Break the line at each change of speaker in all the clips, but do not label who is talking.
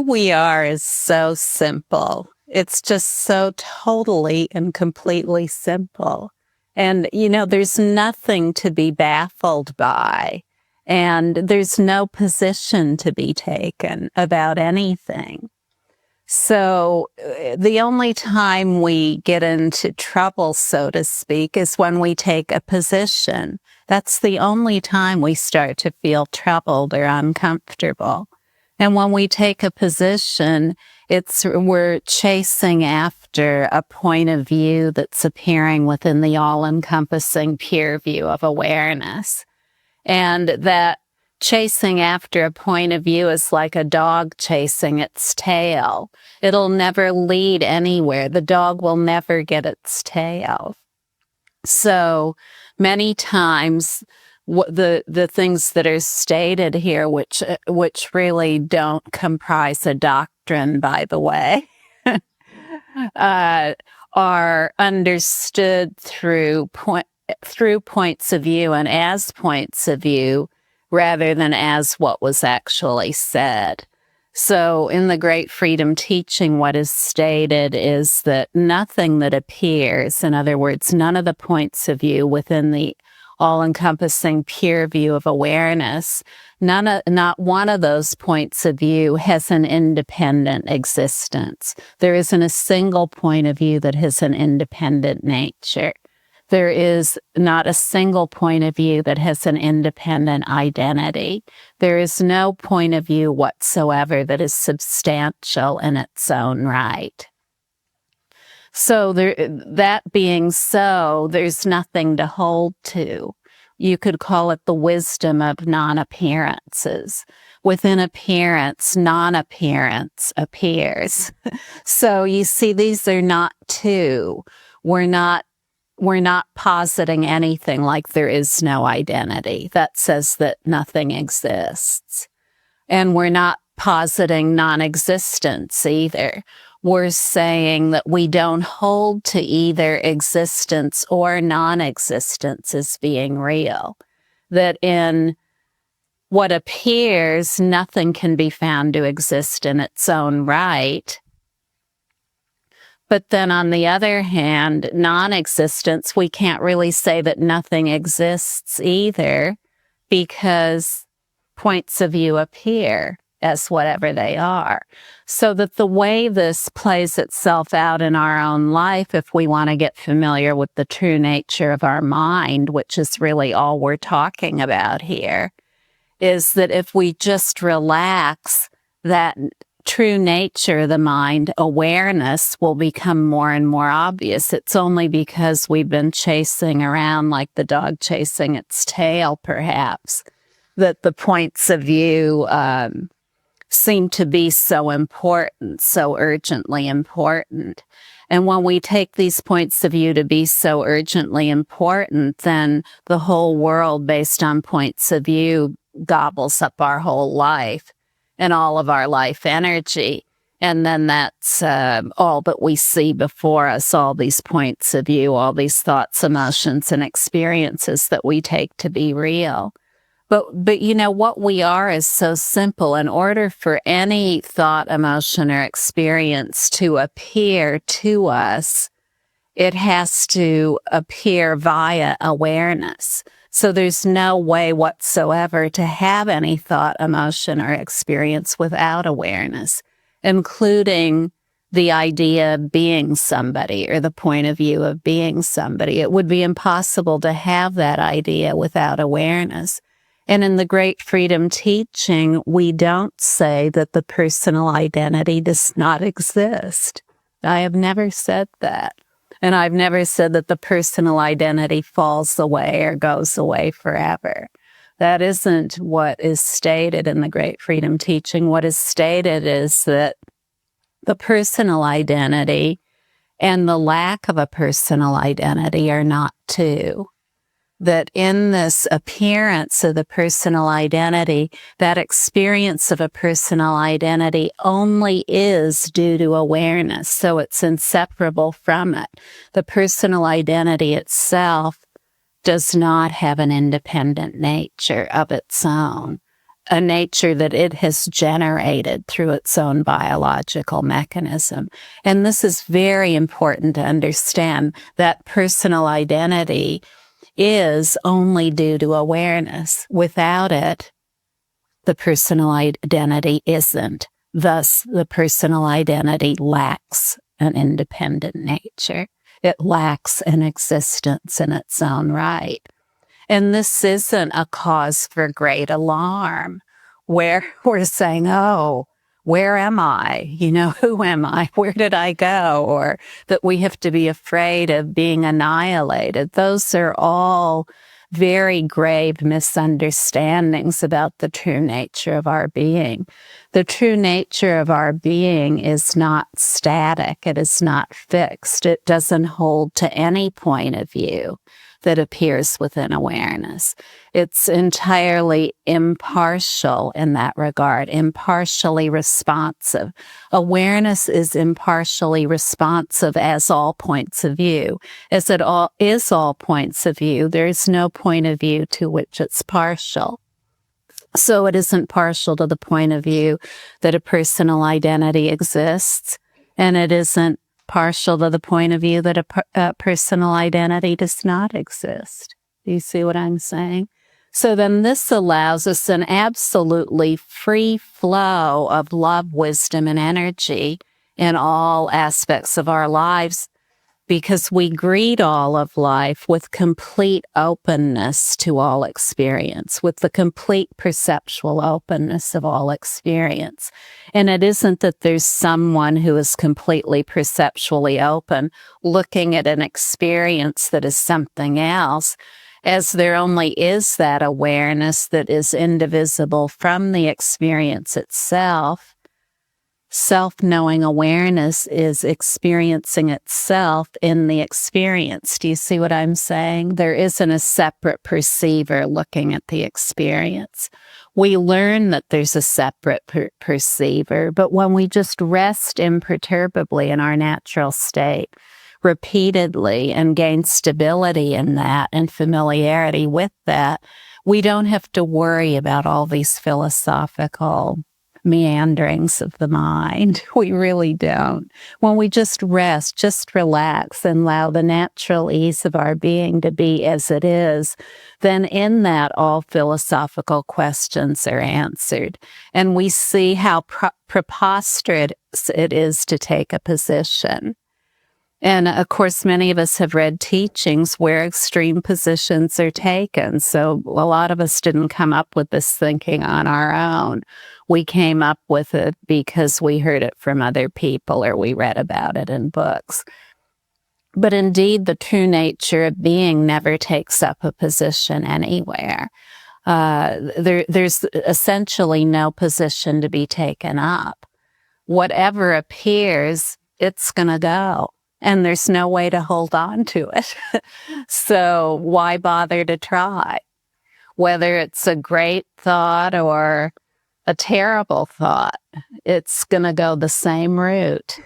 we are is so simple. It's just so totally and completely simple. And, there's nothing to be baffled by. And there's no position to be taken about anything. So the only time we get into trouble, so to speak, is when we take a position. That's the only time we start to feel troubled or uncomfortable. And when we take a position, we're chasing after a point of view that's appearing within the all-encompassing pure view of awareness. And that chasing after a point of view is like a dog chasing its tail. It'll never lead anywhere. The dog will never get its tail. So many times, the things that are stated here, which really don't comprise a doctrine, by the way, are understood through points of view and as points of view, rather than as what was actually said. So in the Great Freedom Teaching, what is stated is that nothing that appears, in other words, none of the points of view within the all-encompassing pure view of awareness, not one of those points of view has an independent existence. There isn't a single point of view that has an independent nature. There is not a single point of view that has an independent identity. There is no point of view whatsoever that is substantial in its own right. So that being so, there's nothing to hold to. You could call it the wisdom of non-appearances. Within appearance, non-appearance appears. So you see, these are not two. We're not positing anything like there is no identity. That says that nothing exists. And we're not positing non-existence either. We're saying that we don't hold to either existence or non-existence as being real. That in what appears, nothing can be found to exist in its own right. But then on the other hand, non-existence, we can't really say that nothing exists either, because points of view appear as whatever they are. So that the way this plays itself out in our own life, if we want to get familiar with the true nature of our mind, which is really all we're talking about here, is that if we just relax that true nature of the mind, awareness will become more and more obvious. It's only because we've been chasing around like the dog chasing its tail, perhaps, that the points of view seem to be so important, so urgently important. And when we take these points of view to be so urgently important, then the whole world based on points of view gobbles up our whole life and all of our life energy. And then that's all that we see before us, all these points of view, all these thoughts, emotions, and experiences that we take to be real. But what we are is so simple. In order for any thought, emotion, or experience to appear to us, it has to appear via awareness. So there's no way whatsoever to have any thought, emotion, or experience without awareness, including the idea of being somebody or the point of view of being somebody. It would be impossible to have that idea without awareness. And in the Great Freedom Teaching, we don't say that the personal identity does not exist. I have never said that. And I've never said that the personal identity falls away or goes away forever. That isn't what is stated in the Great Freedom Teaching. What is stated is that the personal identity and the lack of a personal identity are not two. That in this appearance of the personal identity, that experience of a personal identity only is due to awareness, so it's inseparable from it. The personal identity itself does not have an independent nature of its own. a nature that it has generated through its own biological mechanism. And this is very important to understand, that personal identity is only due to awareness. Without it, the personal identity isn't. Thus, the personal identity lacks an independent nature. It lacks an existence in its own right. And this isn't a cause for great alarm, where we're saying, oh, where am I? Who am I? Where did I go? Or that we have to be afraid of being annihilated. Those are all very grave misunderstandings about the true nature of our being. The true nature of our being is not static. It is not fixed. It doesn't hold to any point of view that appears within awareness. It's entirely impartial in that regard, impartially responsive. Awareness is impartially responsive as all points of view. As it all is all points of view, there is no point of view to which it's partial. So it isn't partial to the point of view that a personal identity exists, and it isn't partial to the point of view that a personal identity does not exist. Do you see what I'm saying? So then this allows us an absolutely free flow of love, wisdom, and energy in all aspects of our lives, because we greet all of life with complete openness to all experience, with the complete perceptual openness of all experience. And it isn't that there's someone who is completely perceptually open looking at an experience that is something else, as there only is that awareness that is indivisible from the experience itself. Self-knowing awareness is experiencing itself in the experience. Do you see what I'm saying? There isn't a separate perceiver looking at the experience. We learn that there's a separate perceiver, but when we just rest imperturbably in our natural state repeatedly and gain stability in that and familiarity with that, we don't have to worry about all these philosophical meanderings of the mind. We really don't. When we just rest, just relax, and allow the natural ease of our being to be as it is, then in that all philosophical questions are answered. And we see how preposterous it is to take a position. And of course, many of us have read teachings where extreme positions are taken. So a lot of us didn't come up with this thinking on our own. We came up with it because we heard it from other people or we read about it in books. But indeed, the true nature of being never takes up a position anywhere. There's essentially no position to be taken up. Whatever appears, it's going to go. And there's no way to hold on to it. So why bother to try? Whether it's a great thought or a terrible thought, it's going to go the same route.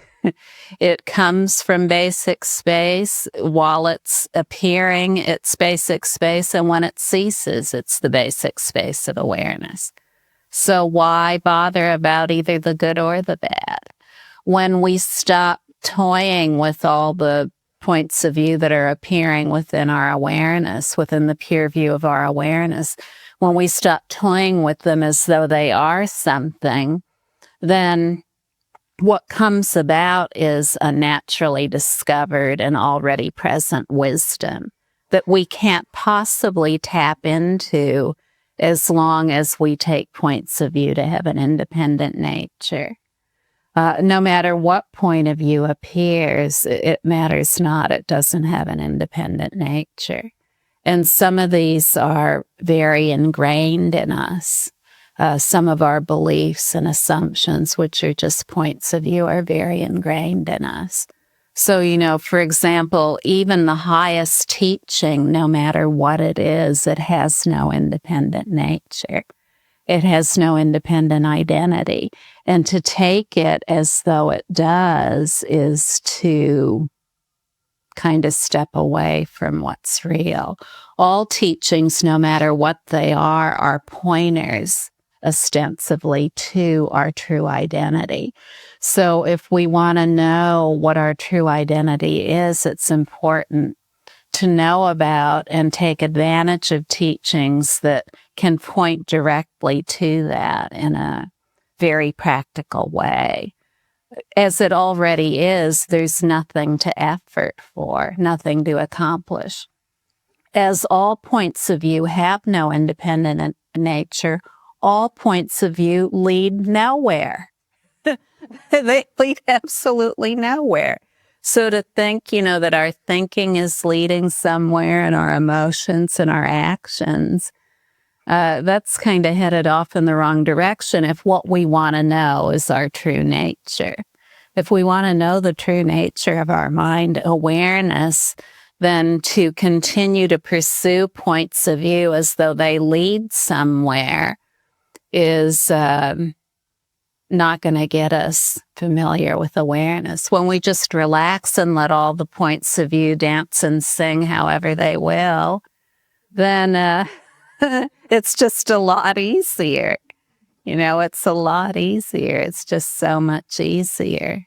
It comes from basic space. While it's appearing, it's basic space. And when it ceases, it's the basic space of awareness. So why bother about either the good or the bad? When we stop toying with all the points of view that are appearing within our awareness, within the pure view of our awareness, when we stop toying with them as though they are something, then what comes about is a naturally discovered and already present wisdom that we can't possibly tap into as long as we take points of view to have an independent nature. No matter what point of view appears, it matters not. It doesn't have an independent nature. And some of these are very ingrained in us. Some of our beliefs and assumptions, which are just points of view, are very ingrained in us. So, for example, even the highest teaching, no matter what it is, it has no independent nature. It has no independent identity. And to take it as though it does is to kind of step away from what's real. All teachings, no matter what they are pointers ostensibly to our true identity. So if we want to know what our true identity is, it's important to know about and take advantage of teachings that can point directly to that in a very practical way. As it already is, there's nothing to effort for, nothing to accomplish. As all points of view have no independent nature, all points of view lead nowhere. They lead absolutely nowhere. So to think, that our thinking is leading somewhere and our emotions and our actions, that's kind of headed off in the wrong direction if what we want to know is our true nature. If we want to know the true nature of our mind awareness, then to continue to pursue points of view as though they lead somewhere is not going to get us familiar with awareness. When we just relax and let all the points of view dance and sing however they will, then it's just a lot easier. It's a lot easier. It's just so much easier.